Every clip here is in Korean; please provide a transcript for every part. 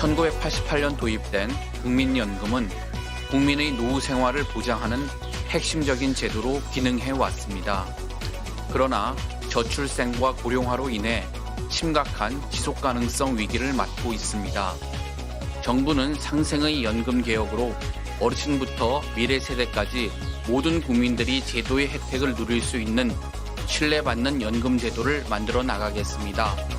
1988년 도입된 국민연금은 국민의 노후 생활을 보장하는 핵심적인 제도로 기능해 왔습니다. 그러나 저출생과 고령화로 인해 심각한 지속 가능성 위기를 맞고 있습니다. 정부는 상생의 연금 개혁으로 어르신부터 미래 세대까지 모든 국민들이 제도의 혜택을 누릴 수 있는 신뢰받는 연금 제도를 만들어 나가겠습니다.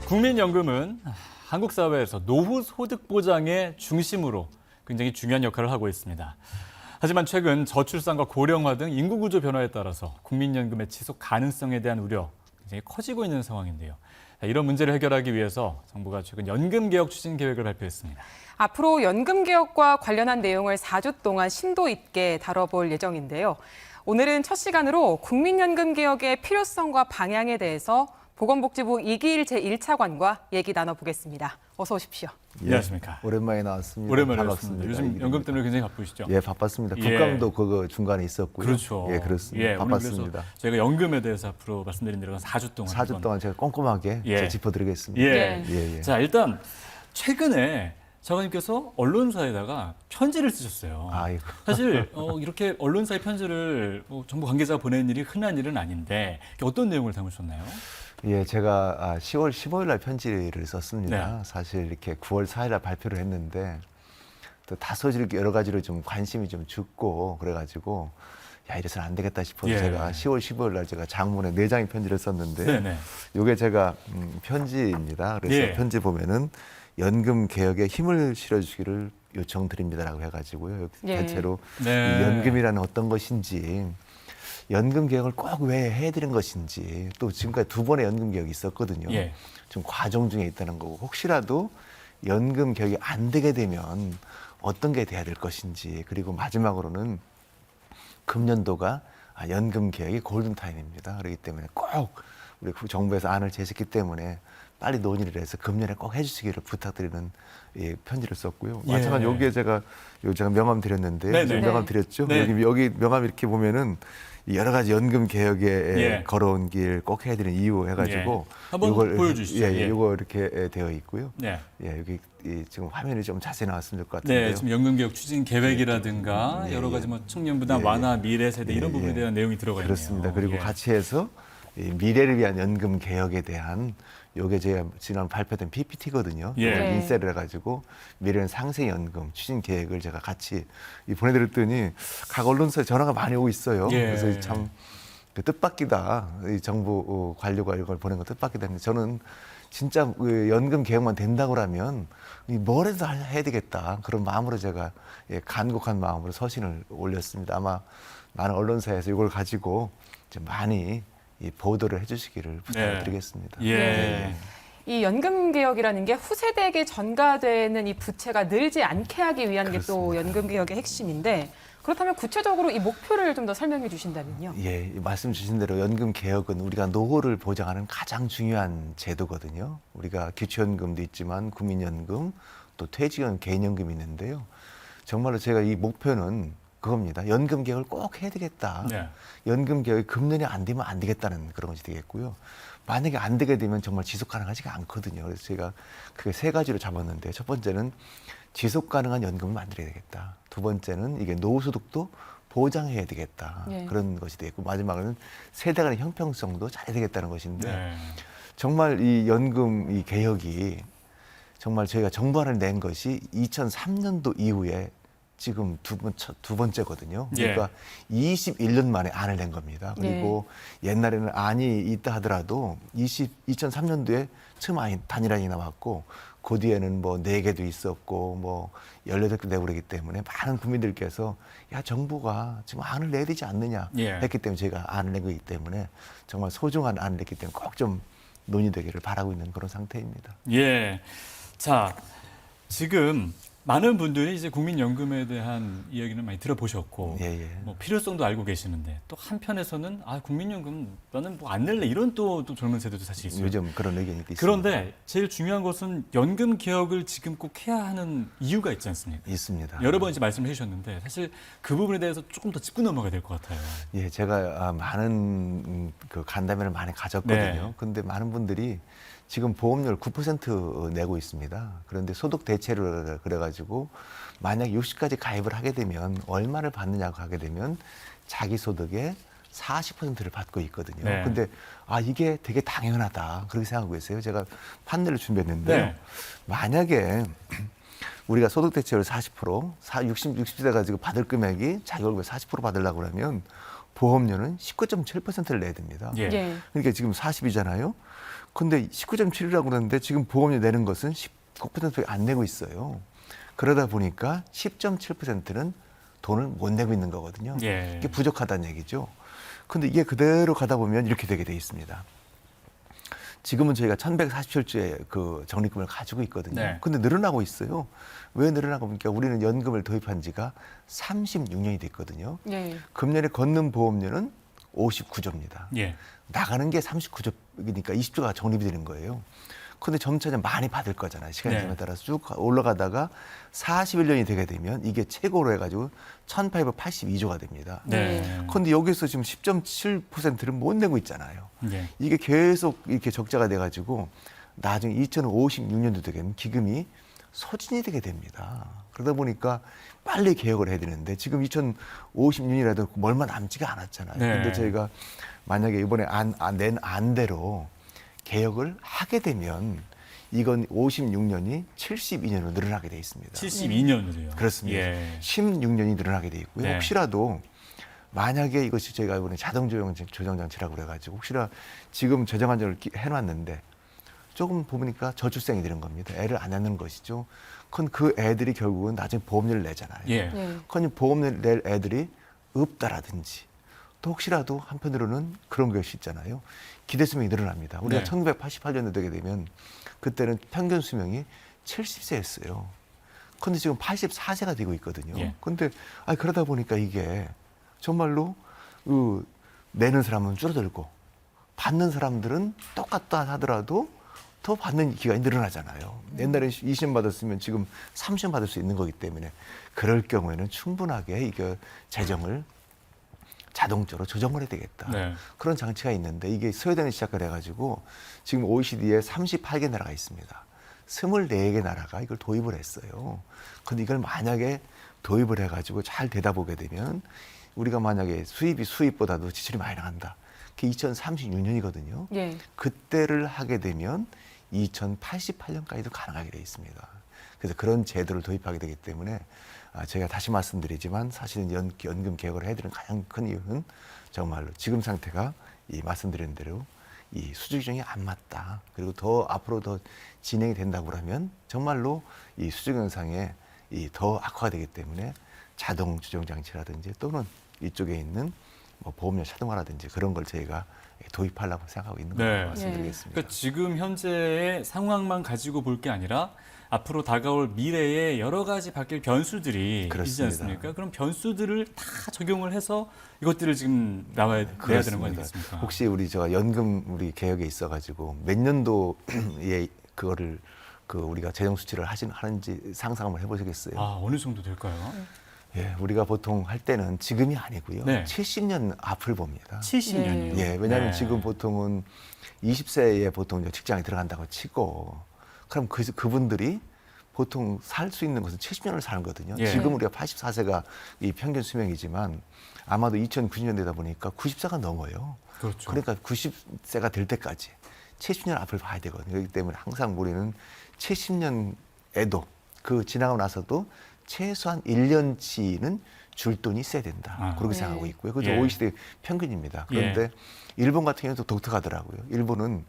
국민연금은 한국 사회에서 노후 소득 보장의 중심으로 굉장히 중요한 역할을 하고 있습니다. 하지만 최근 저출산과 고령화 등 인구 구조 변화에 따라서 국민연금의 지속 가능성에 대한 우려 굉장히 커지고 있는 상황인데요. 이런 문제를 해결하기 위해서 정부가 최근 연금 개혁 추진 계획을 발표했습니다. 앞으로 연금 개혁과 관련한 내용을 4주 동안 심도 있게 다뤄볼 예정인데요. 오늘은 첫 시간으로 국민연금 개혁의 필요성과 방향에 대해서 보건복지부 이기일 제1차관과 얘기 나눠보겠습니다. 어서 오십시오. 예, 안녕하십니까. 오랜만에 나왔습니다. 오랜만에 반갑습니다. 요즘 연금 때문에 굉장히 바쁘시죠? 예, 바빴습니다. 예. 국감도 그거 중간에 있었고요. 그렇죠. 예, 그렇습니다. 예, 바빴습니다. 오늘 그래서 저희가 연금에 대해서 앞으로 말씀드린 대로 4주 동안 4주 동안 제가 꼼꼼하게 예. 제가 짚어드리겠습니다. 예. 예. 자, 일단 최근에 차관님께서 언론사에다가 편지를 쓰셨어요. 아이고. 사실 이렇게 언론사에 편지를 정부 관계자가 보내는 일이 흔한 일은 아닌데 어떤 내용을 담으셨나요? 예, 제가 10월 15일 날 편지를 썼습니다. 네. 사실 이렇게 9월 4일 날 발표를 했는데 또 다소 이렇게 여러 가지로 좀 관심이 좀 죽고 그래가지고 야, 이래서는 안 되겠다 싶어서 예. 제가 10월 15일 날 제가 장문에 4장의 편지를 썼는데 네네. 요게 제가 편지입니다. 그래서 예. 편지 보면은 연금 개혁에 힘을 실어주기를 요청드립니다라고 해가지고요. 예. 대체로 네. 이 연금이라는 어떤 것인지, 연금 개혁을 꼭 왜 해드린 것인지, 또 지금까지 2번의 연금 개혁이 있었거든요. 예. 좀 과정 중에 있다는 거고, 혹시라도 연금 개혁이 안 되게 되면 어떤 게 돼야 될 것인지, 그리고 마지막으로는 금년도가 연금 개혁이 골든타임입니다. 그렇기 때문에 꼭 우리 정부에서 안을 제시했기 때문에 빨리 논의를 해서 금년에 꼭 해주시기를 부탁드리는 편지를 썼고요. 예. 마찬가지로 여기에 제가 명함 드렸는데 네네. 명함 드렸죠. 네. 여기 명함 이렇게 보면은 여러 가지 연금 개혁에 예. 걸어온 길 꼭 해드린 이유 해가지고 예. 한번 보여주시죠. 예, 예. 이거 이렇게 되어 있고요. 네. 예, 여기 지금 화면이 좀 자세히 나왔으면 좋을 것 같은데요. 네, 지금 연금개혁 추진 계획이라든가 예, 여러 예. 가지 뭐 청년 부담 예, 완화, 미래 세대 이런 예, 부분에 예. 대한 내용이 들어가 있네요. 그렇습니다. 그리고 예. 같이 해서 이 미래를 위한 연금 개혁에 대한 요게 제가 지난 발표된 PPT거든요. 예. 이걸 네. 인쇄를 해가지고 미래는 상생연금 추진 계획을 제가 같이 보내드렸더니 각 언론사에 전화가 많이 오고 있어요. 예. 그래서 참 뜻밖이다. 이 정부 관료가 이걸 보낸 거 뜻밖이다. 근데 저는 진짜 연금 개혁만 된다고라면 뭐라도 해야 되겠다. 그런 마음으로 제가 간곡한 마음으로 서신을 올렸습니다. 아마 많은 언론사에서 이걸 가지고 좀 많이 보도를 해주시기를 부탁드리겠습니다. 예. 이 연금 개혁이라는 게 후세대에게 전가되는 이 부채가 늘지 않게 하기 위한 게 또 그렇습니다. 연금 개혁의 핵심인데, 그렇다면 구체적으로 이 목표를 좀 더 설명해 주신다면요. 예, 말씀 주신 대로 연금 개혁은 우리가 노후를 보장하는 가장 중요한 제도거든요. 우리가 기초연금도 있지만 국민연금, 또 퇴직연 개인연금이 있는데요. 정말로 제가 이 목표는 그겁니다. 연금 개혁을 꼭 해야 되겠다. 네. 연금 개혁이 금년에 안 되면 안 되겠다는 그런 것이 되겠고요. 만약에 안 되게 되면 정말 지속 가능하지가 않거든요. 그래서 제가 그게 3가지로 잡았는데, 첫 번째는 지속 가능한 연금을 만들어야 되겠다. 2번째는 이게 노후소득도 보장해야 되겠다. 예. 그런 것이 되겠고, 마지막으로는 세대 간의 형평성도 잘해야 되겠다는 것인데, 네. 정말 이 연금 이 개혁이 정말 저희가 정부안을 낸 것이 2003년도 이후에 지금 두 번째거든요. 그러니까 21년 만에 안을 낸 겁니다. 그리고 옛날에는 안이 있다 하더라도 2003년도에 처음 단일안이 나왔고, 그 뒤에는 뭐 4개도 있었고 뭐 18개 내고 그러기 때문에 많은 국민들께서 야, 정부가 지금 안을 내야 되지 않느냐 했기 때문에 제가 안을 낸 거기 때문에 정말 소중한 안을 냈기 때문에 꼭 좀 논의되기를 바라고 있는 그런 상태입니다. 예. 자, 지금 많은 분들이 이제 국민연금에 대한 이야기는 많이 들어보셨고 예, 예. 뭐 필요성도 알고 계시는데 또 한편에서는 국민연금 나는 뭐 안 낼래 이런 또 젊은 세대도 사실 있어요. 요즘 그런 의견이 있습니다. 그런데 제일 중요한 것은 연금 개혁을 지금 꼭 해야 하는 이유가 있지 않습니까? 있습니다. 여러 번 이제 말씀을 해주셨는데 사실 그 부분에 대해서 조금 더 짚고 넘어가야 될 것 같아요. 예, 제가 많은 그 간담회를 많이 가졌거든요. 네. 근데 많은 분들이 지금 보험료를 9% 내고 있습니다. 그런데 소득 대체를 그래가지고 만약 60까지 가입을 하게 되면 얼마를 받느냐고 하게 되면 자기 소득의 40%를 받고 있거든요. 네. 근데 이게 되게 당연하다 그렇게 생각하고 계세요. 제가 판넬을 준비했는데요. 네. 만약에 우리가 소득 대체율 40%, 60세 가지고 받을 금액이 자기 월급의 40% 받으려고 그러면 보험료는 19.7%를 내야 됩니다. 예. 예. 그러니까 지금 40이잖아요. 근데 19.7이라고 그러는데 지금 보험료 내는 것은 19%밖에 안 내고 있어요. 그러다 보니까 10.7%는 돈을 못 내고 있는 거거든요. 예. 이게 부족하다는 얘기죠. 근데 이게 그대로 가다 보면 이렇게 되게 돼 있습니다. 지금은 저희가 1147조의 그 적립금을 가지고 있거든요. 네. 근데 늘어나고 있어요. 왜 늘어나고 보니까 우리는 연금을 도입한 지가 36년이 됐거든요. 예. 금년에 걷는 보험료는 59조입니다. 예. 나가는 게 39조니까 20조가 적립이 되는 거예요. 근데 점차 많이 받을 거잖아요. 시간이 네. 지남에 따라서 쭉 올라가다가 41년이 되게 되면 이게 최고로 해가지고 1882조가 됩니다. 네. 근데 여기서 지금 10.7%를 못 내고 있잖아요. 예. 이게 계속 이렇게 적자가 돼가지고 나중에 2056년도 되면 기금이 소진이 되게 됩니다. 그러다 보니까 빨리 개혁을 해야 되는데 지금 2056년이라도 얼마 남지가 않았잖아요. 네. 근데 저희가 만약에 이번에 낸 안대로 개혁을 하게 되면 이건 56년이 72년으로 늘어나게 돼 있습니다. 72년으로요. 그렇습니다. 예. 16년이 늘어나게 돼 있고요. 네. 혹시라도 만약에 이것이 저희가 이번에 자동 조정 장치라고 그래가지고 혹시나 지금 저장 안정을 해놨는데 조금 보니까 저출생이 되는 겁니다. 애를 안 낳는 것이죠. 그건 그 애들이 결국은 나중에 보험료를 내잖아요. 예. 예. 그건 보험료를 낼 애들이 없다라든지 또 혹시라도 한편으로는 그런 것이 있잖아요. 기대 수명이 늘어납니다. 우리가 네. 1988년도 되게 되면 그때는 평균 수명이 70세였어요. 그런데 지금 84세가 되고 있거든요. 예. 그런데 그러다 보니까 이게 정말로 내는 사람은 줄어들고 받는 사람들은 똑같다 하더라도 더 받는 기간이 늘어나잖아요. 옛날에 20년 받았으면 지금 30년 받을 수 있는 거기 때문에 그럴 경우에는 충분하게 이게 재정을 자동적으로 조정을 해야 되겠다. 네. 그런 장치가 있는데 이게 스웨덴에 시작을 해가지고 지금 OECD에 38개 나라가 있습니다. 24개 나라가 이걸 도입을 했어요. 근데 이걸 만약에 도입을 해가지고 잘 되다 보게 되면 우리가 만약에 수입이 수입보다도 지출이 많이 나간다. 그게 2036년이거든요. 예. 그때를 하게 되면 2088년까지도 가능하게 돼 있습니다. 그래서 그런 제도를 도입하게 되기 때문에 제가 다시 말씀드리지만 사실은 연금 개혁을 해야 되는 가장 큰 이유는 정말로 지금 상태가 이 말씀드린 대로 이 수주 규정이 안 맞다. 그리고 더 앞으로 더 진행이 된다고 하면 정말로 이 수주 현상에 더 악화가 되기 때문에 자동 조정 장치라든지 또는 이쪽에 있는 뭐 보험료 자동화라든지 그런 걸 저희가 도입하려고 생각하고 있는 네. 걸 말씀드리겠습니다. 그러니까 지금 현재의 상황만 가지고 볼 게 아니라 앞으로 다가올 미래에 여러 가지 바뀔 변수들이 있지 그렇습니다. 않습니까? 그럼 변수들을 다 적용을 해서 이것들을 지금 내야 되는 거 아니겠습니까? 혹시 우리 연금 우리 개혁에 있어가지고 몇 년도에 그거를 우리가 재정 수치를 하는지 상상 한번 해보시겠어요? 어느 정도 될까요? 예, 우리가 보통 할 때는 지금이 아니고요. 네. 70년 앞을 봅니다. 70년이요. 예, 왜냐하면 지금 보통은 20세에 보통 이제 직장에 들어간다고 치고 그럼 그분들이 보통 살 수 있는 것은 70년을 사는 거거든요. 예. 지금 우리가 84세가 이 평균 수명이지만 아마도 2090년 되다 보니까 90세가 넘어요. 그렇죠. 그러니까 90세가 될 때까지 70년 앞을 봐야 되거든요. 그렇기 때문에 항상 우리는 70년에도 지나고 나서도 최소한 1년치는 줄 돈이 있어야 된다. 그렇게 네. 생각하고 있고요. 그죠? 예. OECD 평균입니다. 그런데 일본 같은 경우는 또 독특하더라고요. 일본은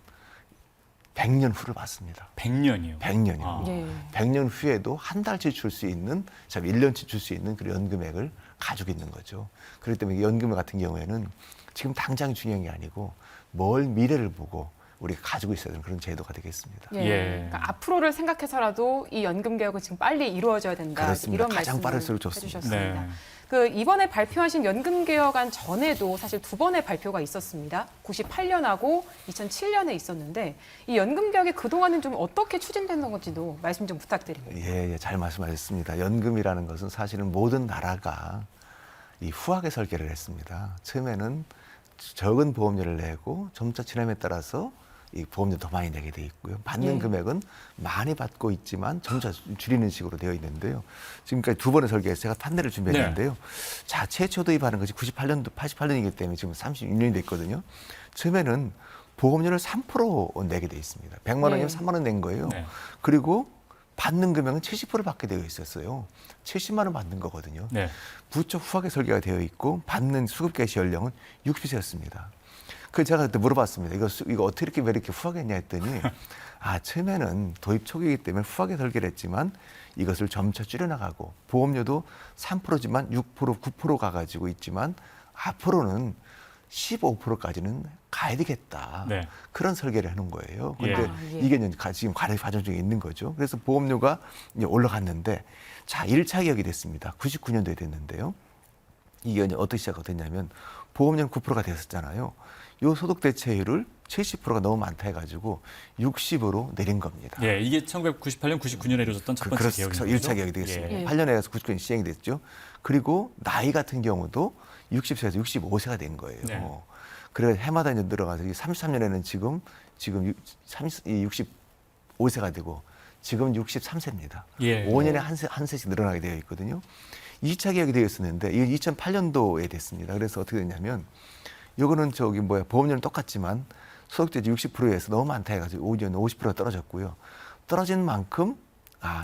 100년 후를 봤습니다. 100년이요. 100년이요. 예. 100년 후에도 한 달치 줄 수 있는, 1년치 줄 수 있는 그런 연금액을 가지고 있는 거죠. 그렇기 때문에 연금 같은 경우에는 지금 당장이 중요한 게 아니고 멀 미래를 보고 우리가 가지고 있어야 되는 그런 제도가 되겠습니다. 예. 예. 그러니까 앞으로를 생각해서라도 이 연금 개혁은 지금 빨리 이루어져야 된다. 그렇습니다. 이런 가장 말씀을 빠를수록 좋습니다. 해주셨습니다. 네. 그 이번에 발표하신 연금 개혁안 전에도 사실 두 번의 발표가 있었습니다. 98년하고 2007년에 있었는데 이 연금 개혁이 그동안은 좀 어떻게 추진된 건지도 말씀 좀 부탁드립니다. 예, 잘 말씀하셨습니다. 연금이라는 것은 사실은 모든 나라가 이 후하게 설계를 했습니다. 처음에는 적은 보험료를 내고 점차 지남에 따라서 이 보험료 더 많이 내게 돼 있고요. 받는 예. 금액은 많이 받고 있지만 점차 줄이는 식으로 되어 있는데요. 지금까지 두 번의 설계에서 제가 판례를 준비했는데요. 자, 최초 도입하는 것이 98년도, 88년이기 때문에 지금 36년이 됐거든요. 처음에는 보험료를 3% 내게 돼 있습니다. 100만 원이면 네. 3만 원 낸 거예요. 네. 그리고 받는 금액은 70% 받게 되어 있었어요. 70만 원 받는 거거든요. 네. 부쩍 후하게 설계가 되어 있고 받는 수급 개시 연령은 60세였습니다. 그 제가 그때 물어봤습니다. 이거 어떻게 이렇게 왜 이렇게 후하게 했냐 했더니 처음에는 도입 초기이기 때문에 후하게 설계를 했지만 이것을 점차 줄여나가고 보험료도 3%지만 6%, 9% 가가지고 있지만 앞으로는 15%까지는 가야 되겠다. 네. 그런 설계를 해놓은 거예요. 예. 근데 예. 이게 이제 지금 과정 중에 있는 거죠. 그래서 보험료가 이제 올라갔는데 자, 1차 개혁이 됐습니다. 99년도에 됐는데요. 이게 이제 어떻게 시작이 됐냐면 보험료는 9%가 됐었잖아요. 요 소득 대체율을 70%가 너무 많다 해가지고 60으로 내린 겁니다. 예, 이게 1998년, 99년에 이루어졌던 첫 번째 그렇죠. 개혁인 1차 개혁이 되겠습니다. 예. 8년에 가서 99년 시행이 됐죠. 그리고 나이 같은 경우도 60세에서 65세가 된 거예요. 네. 그래서 해마다 이제 늘어가서 33년에는 지금 65세가 되고 지금 63세입니다. 예. 5년에 한 세씩 늘어나게 되어 있거든요. 2차 개혁이 되어 있었는데 이건 2008년도에 됐습니다. 그래서 어떻게 됐냐면 요거는 보험료는 똑같지만 소득대지 60%에서 너무 많다 해가지고 5년 50%가 떨어졌고요. 떨어진 만큼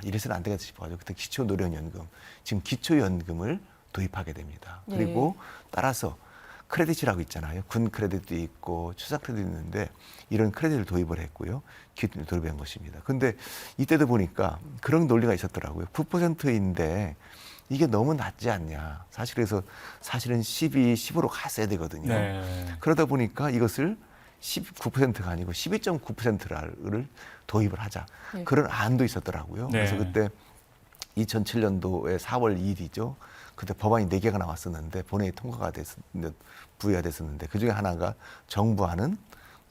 이래서는 안 되겠다 싶어가지고 그때 기초노령연금, 지금 기초연금을 도입하게 됩니다. 예. 그리고 따라서 크레딧이라고 있잖아요. 군 크레딧도 있고 추상 크레딧도 있는데 이런 크레딧을 도입을 했고요. 도입한 것입니다. 근데 이때도 보니까 그런 논리가 있었더라고요. 9%인데 이게 너무 낮지 않냐. 사실은 12, 15로 갔어야 되거든요. 네. 그러다 보니까 이것을 19%가 아니고 12.9%를 도입을 하자. 네. 그런 안도 있었더라고요. 네. 그래서 그때 2007년도에 4월 2일이죠. 그때 법안이 4개가 나왔었는데 본회의 통과가 됐었는데 부의가 됐었는데 그중에 하나가 정부안은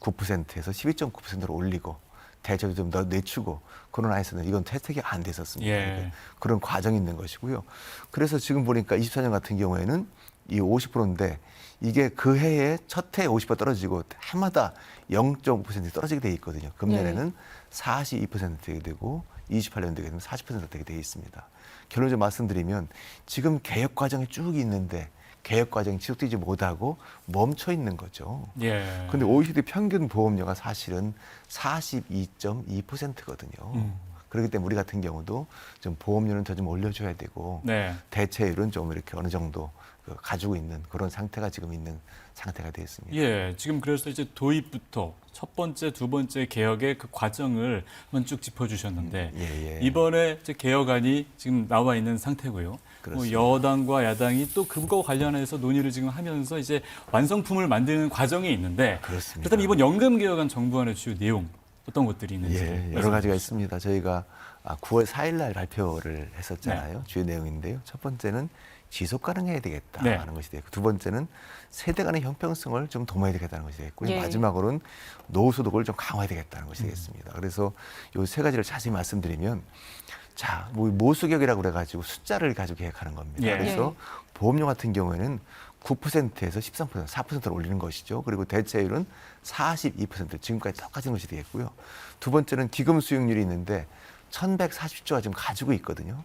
9%에서 12.9%로 올리고 대체로 좀 더 늦추고 코로나에서는 이건 채택이 안 됐었습니다. 예. 그런 과정이 있는 것이고요. 그래서 지금 보니까 24년 같은 경우에는 이 50%인데 이게 그 해에 첫 해에 50% 떨어지고 해마다 0.5% 떨어지게 돼 있거든요. 금년에는 42% 되고 28년 되게 되면 40% 되게 돼 있습니다. 결론적으로 말씀드리면 지금 개혁 과정이 쭉 있는데 개혁 과정이 지속되지 못하고 멈춰 있는 거죠. 예. 근데 OECD 평균 보험료가 사실은 42.2%거든요. 그렇기 때문에 우리 같은 경우도 좀 보험료는 더 좀 올려줘야 되고 네. 대체율은 좀 이렇게 어느 정도 가지고 있는 그런 상태가 지금 있는 상태가 되어 있습니다. 예, 지금 그래서 이제 도입부터 첫 번째, 두 번째 개혁의 그 과정을 한번 쭉 짚어주셨는데 예. 이번에 이제 개혁안이 지금 나와 있는 상태고요. 그렇습니다. 여당과 야당이 또 그거 관련해서 논의를 지금 하면서 이제 완성품을 만드는 과정이 있는데 그렇습니다. 그렇다면 이번 연금 개혁안 정부안의 주요 내용 어떤 것들이 있는지 여러 가지가 있습니다. 저희가 9월 4일 날 발표를 했었잖아요. 네. 주요 내용인데요. 첫 번째는 지속 가능해야 되겠다 네. 하는 것이 되고 두 번째는 세대 간의 형평성을 좀 도모해야 되겠다는 것이 되겠고요. 예. 마지막으로는 노후소득을 좀 강화해야 되겠다는 것이 되겠습니다. 그래서 이 세 가지를 자세히 말씀드리면 자, 모수격이라고 그래가지고 숫자를 가지고 계획하는 겁니다. 예. 그래서 보험료 같은 경우에는 9%에서 13%, 4%를 올리는 것이죠. 그리고 대체율은 42%, 지금까지 똑같은 것이 되겠고요. 두 번째는 기금 수익률이 있는데 1,140조가 지금 가지고 있거든요.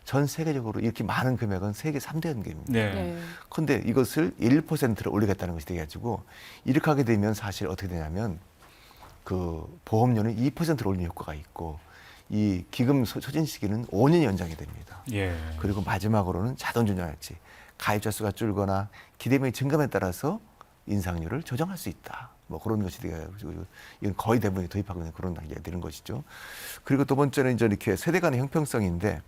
전 세계적으로 이렇게 많은 금액은 세계 3대 연금입니다. 네. 그런데 이것을 1%를 올리겠다는 것이 돼가지고 이렇게 하게 되면 사실 어떻게 되냐면 그 보험료는 2%를 올리는 효과가 있고 이 기금 소진 시기는 5년 연장이 됩니다. 예. 그리고 마지막으로는 자동조정할지 가입자 수가 줄거나 기대금이 증감에 따라서 인상률을 조정할 수 있다. 뭐 그런 것이 돼가지고 이건 거의 대부분이 도입하고 있는 그런 단계가 되는 것이죠. 그리고 두 번째는 이제 이렇게 세대 간의 형평성인데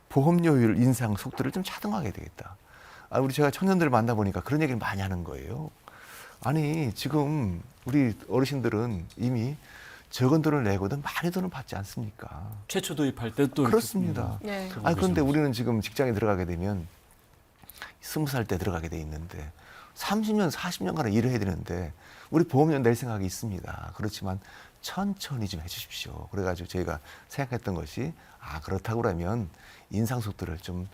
보험료율 인상 속도를 좀 차등하게 되겠다. 우리 제가 청년들을 만나 보니까 그런 얘기를 많이 하는 거예요. 아니 지금 우리 어르신들은 이미 적은 돈을 내고도 많이 돈을 받지 않습니까? 최초 도입할 때 또 그렇습니다. 네. 아니 그런데 우리는 지금 직장에 들어가게 되면 20살 때 들어가게 돼 있는데 30년, 40년간을 일을 해야 되는데 우리 보험료 낼 생각이 있습니다. 그렇지만 천천히 좀 해주십시오. 그래가지고 저희가 생각했던 것이 그렇다고 그러면 인상속도를 좀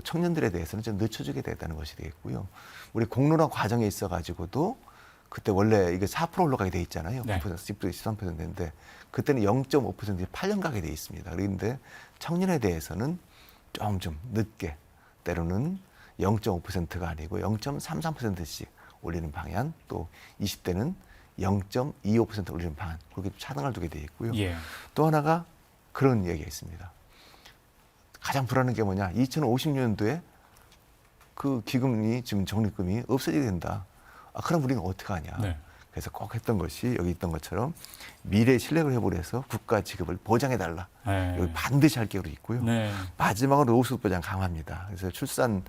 청년들에 대해서는 좀 늦춰주게 되겠다는 것이 되겠고요. 우리 공론화 과정에 있어가지고도 그때 원래 이게 4% 올라가게 돼 있잖아요. 네. 9%, 10% 13%인데 그때는 0.5% 8년 가게 돼 있습니다. 그런데 청년에 대해서는 좀 늦게 때로는 0.5%가 아니고 0.33%씩 올리는 방향, 또 20대는 0.25% 올리는 방안, 그렇게 차등을 두게 돼 있고요. 예. 또 하나가 그런 얘기가 있습니다. 가장 불안한 게 뭐냐? 2050년도에 그 기금이 지금 적립금이 없어지게 된다. 그럼 우리는 어떻게 하냐? 네. 그래서 꼭 했던 것이 여기 있던 것처럼 미래 실력을 회복을 해서 국가 지급을 보장해 달라. 네. 여기 반드시 할 계획으로 있고요. 네. 마지막으로 노후수급 보장 강화합니다. 그래서 출산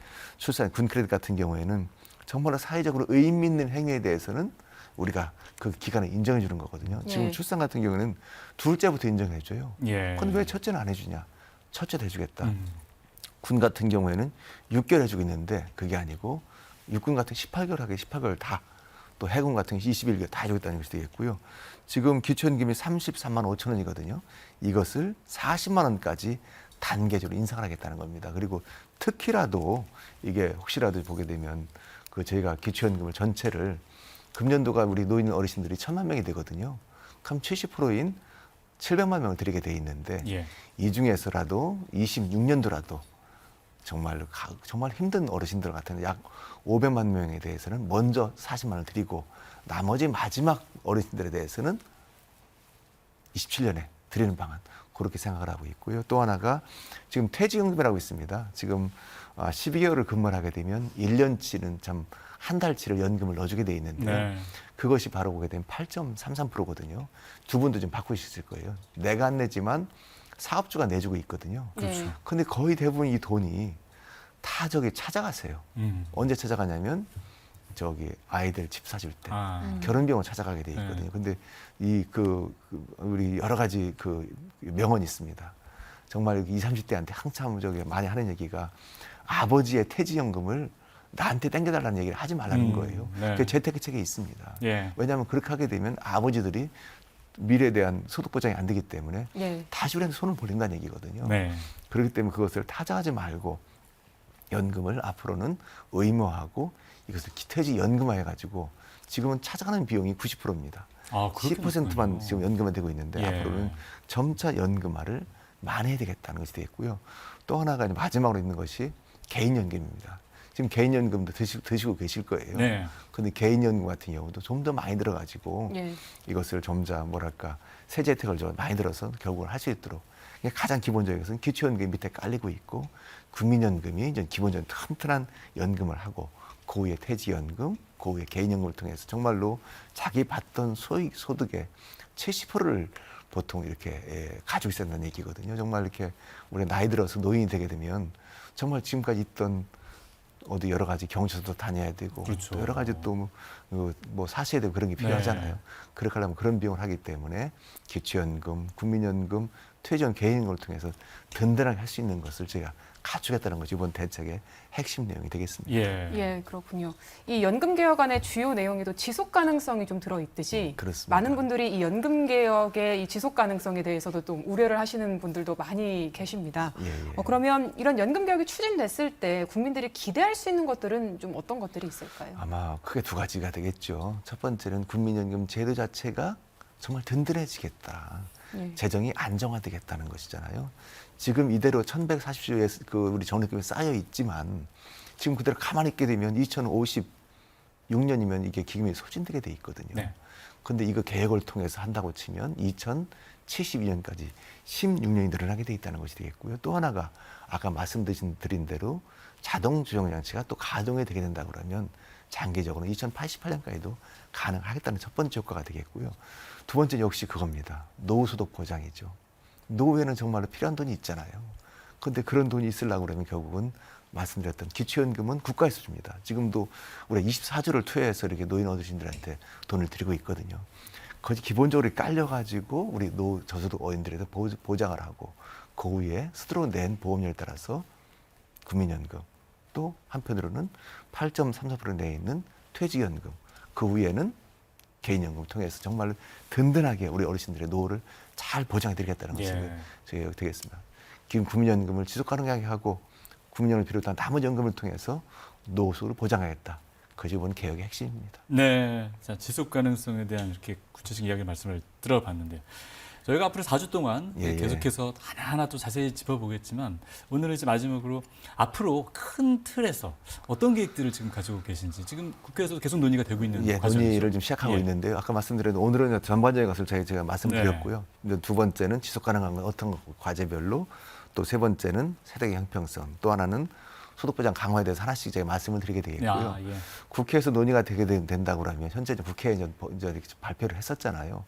군 크레딧 같은 경우에는 정말로 사회적으로 의미 있는 행위에 대해서는 우리가 그 기간을 인정해 주는 거거든요. 지금 예. 출산 같은 경우는 둘째부터 인정해 줘요. 예. 그런데 왜 첫째는 안 해주냐? 첫째도 해주겠다. 군 같은 경우에는 6개월 해주고 있는데 그게 아니고 육군 같은 18개월 하게 18개월 다, 또 해군 같은 21개월 다 해주겠다는 것이 되겠고요. 지금 기초연금이 33만 5천 원이거든요. 이것을 40만 원까지 단계적으로 인상을 하겠다는 겁니다. 그리고 특히라도 이게 혹시라도 보게 되면 그 저희가 기초연금을 전체를 금년도가 우리 노인 어르신들이 1,000만 명이 되거든요. 그럼 70%인 700만 명을 드리게 돼 있는데 예. 이 중에서라도 26년도라도 정말 힘든 어르신들 같은 약 500만 명에 대해서는 먼저 40만 원을 드리고 나머지 마지막 어르신들에 대해서는 27년에 드리는 방안, 그렇게 생각을 하고 있고요. 또 하나가 지금 퇴직연금이라고 있습니다. 지금 12개월을 근무를 하게 되면 1년치는 한 달치를 연금을 넣어주게 돼 있는데 네. 그것이 바로 보게 되면 8.33%거든요. 두 분도 좀 바꿀 수 있을 거예요. 내가 안 내지만 사업주가 내주고 있거든요. 그렇죠. 근데 거의 대부분 이 돈이 다 저기 찾아가세요. 언제 찾아가냐면 저기 아이들 집 사줄 때, 결혼비용을 찾아가게 돼 있거든요. 근데 우리 여러 가지 그 명언이 있습니다. 정말 20, 30대한테 한참 저기 많이 하는 얘기가 아버지의 퇴직연금을 나한테 땡겨달라는 얘기를 하지 말라는 거예요. 네. 그 재테크책에 있습니다. 예. 왜냐하면 그렇게 하게 되면 아버지들이 미래에 대한 소득 보장이 안 되기 때문에 예. 다시 우리한테 손을 벌린다는 얘기거든요. 네. 그렇기 때문에 그것을 타자하지 말고 연금을 앞으로는 의무화하고 이것을 퇴직연금화 해가지고 지금은 찾아가는 비용이 90%입니다. 10%만 지금 연금화 되고 있는데 예. 앞으로는 점차 연금화를 많이 해야 되겠다는 것이 되겠고요. 또 하나가 마지막으로 있는 것이 개인연금입니다. 지금 개인연금도 드시고 계실 거예요. 네. 그런데 개인연금 같은 경우도 좀 더 많이 들어가지고 예. 이것을 점자 세제 혜택을 좀 많이 들어서 결국은 할 수 있도록 가장 기본적인 것은 기초연금이 밑에 깔리고 있고 국민연금이 이제 기본적인 튼튼한 연금을 하고 고유의 퇴직연금, 고유의 개인연금을 통해서 정말로 자기 받던 소득의 70%를 보통 이렇게 가지고 있어야 한다는 얘기거든요. 정말 이렇게 우리가 나이 들어서 노인이 되게 되면 정말 지금까지 있던 어디 여러 가지 경찰서도 다녀야 되고 그렇죠. 또 여러 가지 또 뭐 사셔야 되고 그런 게 필요하잖아요. 네. 그렇게 하려면 그런 비용을 하기 때문에 기초연금, 국민연금, 퇴직연금, 개인연금을 통해서 든든하게 할 수 있는 것을 저희가 갖추겠다는 것이 이번 대책의 핵심 내용이 되겠습니다. 예. 예, 그렇군요. 이 연금 개혁안의 주요 내용에도 지속 가능성이 좀 들어 있듯이 그렇습니다. 많은 분들이 이 연금 개혁의 이 지속 가능성에 대해서도 좀 우려를 하시는 분들도 많이 계십니다. 예, 예. 그러면 이런 연금 개혁이 추진됐을 때 국민들이 기대할 수 있는 것들은 좀 어떤 것들이 있을까요? 아마 크게 두 가지가 되겠죠. 첫 번째는 국민연금 제도 자체가 정말 든든해지겠다. 예. 재정이 안정화되겠다는 것이잖아요. 지금 이대로 1140조의 우리 적립금이 쌓여 있지만 지금 그대로 가만히 있게 되면 2056년이면 이게 기금이 소진되게 돼 있거든요. 네. 그런데 이거 계획을 통해서 한다고 치면 2072년까지 16년이 늘어나게 돼 있다는 것이 되겠고요. 또 하나가 아까 말씀드린 대로 자동 조정 장치가 또 가동이 되게 된다 그러면 장기적으로 2088년까지도 가능하겠다는 첫 번째 효과가 되겠고요. 두 번째 역시 그겁니다. 노후소득 보장이죠. 노후에는 정말로 필요한 돈이 있잖아요. 그런데 그런 돈이 있으려고 그러면 결국은 말씀드렸던 기초연금은 국가에서 줍니다. 지금도 우리가 24조를 투여해서 이렇게 노인 어르신들한테 돈을 드리고 있거든요. 거기 기본적으로 깔려가지고 우리 저소득 어인들에서 보장을 하고 그 위에 스스로 낸 보험료에 따라서 국민연금 또 한편으로는 8.34% 내에 있는 퇴직연금 그 위에는 개인연금을 통해서 정말 든든하게 우리 어르신들의 노후를 잘 보장해드리겠다는 것을 저희가 드리겠습니다. 지금 국민연금을 지속가능하게 하고 국민연금을 비롯한 나머지 연금을 통해서 노후를 보장하겠다. 그것이 이번 개혁의 핵심입니다. 네, 자, 지속 가능성에 대한 이렇게 구체적인 이야기 말씀을 들어봤는데요. 저희가 앞으로 4주 동안 계속해서 하나하나 또 자세히 짚어보겠지만 오늘은 이제 마지막으로 앞으로 큰 틀에서 어떤 계획들을 지금 가지고 계신지 지금 국회에서도 계속 논의가 되고 있는 과정이죠. 논의를 좀 시작하고 있는데요. 아까 말씀드린 오늘은 전반적인 것을 제가 말씀드렸고요. 두 번째는 지속 가능한 건 어떤 과제별로 또 세 번째는 세대의 형평성 또 하나는 소득보장 강화에 대해서 하나씩 제가 말씀을 드리게 되겠고요. 국회에서 논의가 되게 된다고 하면 현재 국회에 이제 발표를 했었잖아요.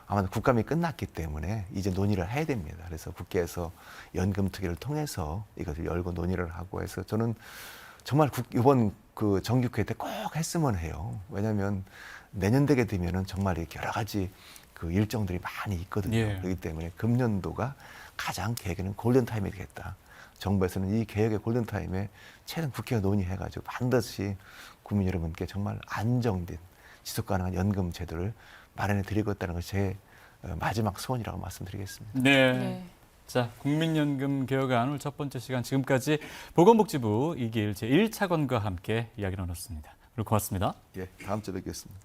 아마 국감이 끝났기 때문에 이제 논의를 해야 됩니다. 그래서 국회에서 연금특위를 통해서 이것을 열고 논의를 하고 해서 저는 정말 이번 그 정기국회 때 꼭 했으면 해요. 왜냐하면 내년 되게 되면은 정말 이렇게 여러 가지 그 일정들이 많이 있거든요. 그렇기 때문에 금년도가 가장 개혁에는 골든타임이 되겠다. 정부에서는 이 개혁의 골든타임에 최대한 국회가 논의해가지고 반드시 국민 여러분께 정말 안정된 지속가능한 연금 제도를 마련해 드리겠다는 것이 제 마지막 소원이라고 말씀드리겠습니다. 네. 자, 국민연금 개혁안 오늘 첫 번째 시간 지금까지 보건복지부 이길 제1차관과 함께 이야기 나눴습니다. 오늘 고맙습니다. 다음 주에 뵙겠습니다.